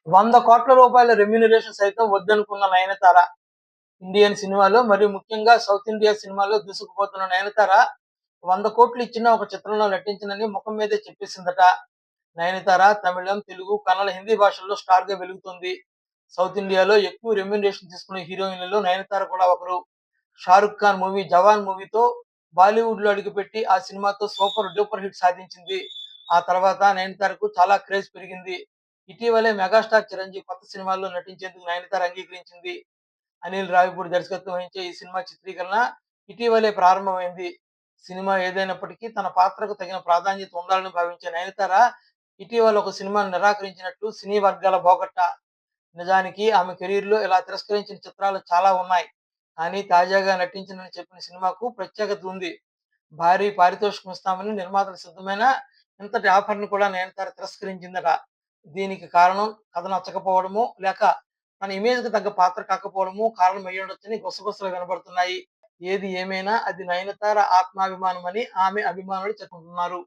రూ. 100,00,00,000 రెమ్యూనరేషన్ సైతం వద్దనుకున్న నయనతార. ఇండియన్ సినిమాలో మరియు ముఖ్యంగా సౌత్ ఇండియా సినిమాలో దూసుకుపోతున్న నయనతార 100,00,00,000 ఇచ్చినా ఒక చిత్రంలో నటించనని ముఖం మీదే చెప్పేసిందట. నయనతార తమిళం, తెలుగు, కన్నడ, హిందీ భాషల్లో స్టార్‌గా వెలుగుతుంది. సౌత్ ఇండియాలో ఎక్కువ రెమ్యూనరేషన్ తీసుకునే హీరోయిన్లలో నయనతార కూడా ఒకరు. 'షారుఖ్ ఖాన్' మూవీ 'జవాన్' మూవీతో బాలీవుడ్‌లో అడుగుపెట్టి ఆ సినిమాతో సూపర్ డూపర్ హిట్ సాధించింది. ఆ తర్వాత నయనతారకు చాలా క్రేజ్ పెరిగింది. ఇటీవలే మెగాస్టార్ చిరంజీవి కొత్త సినిమాల్లో నటించేందుకు నయనతార అంగీకరించింది. అనిల్ రావిపూడి దర్శకత్వం వహించే ఈ సినిమా చిత్రీకరణ ఇటీవలే ప్రారంభమైంది. సినిమా ఏదైనప్పటికీ తన పాత్రకు తగిన ప్రాధాన్యత ఉండాలని భావించే నయనతార ఇటీవల ఒక సినిమాను నిరాకరించినట్లు సినీ వర్గాల బోగట్టా. నిజానికి ఆమె కెరీర్‌లో ఇలా తిరస్కరించిన చిత్రాలు చాలా ఉన్నాయి. కానీ తాజాగా నటించనని చెప్పిన సినిమాకు ప్రత్యేకత ఉంది. భారీ పారితోషికం ఇస్తామని నిర్మాతలు సిద్ధమైనా ఇంతటి ఆఫర్‌ని కూడా నయనతార తిరస్కరించిందట. దీనికి కారణం కథ నచ్చకపోవడమో, లేక తన ఇమేజ్‌కి తగ్గ పాత్ర కాకపోవడమో కారణం అయ్యుండొచ్చని గుసగుసలు వినబడుతున్నాయి. ఏది ఏమైనా అది నయనతార ఆత్మాభిమానమని ఆమె అభిమానులు చెప్పుకుంటున్నారు.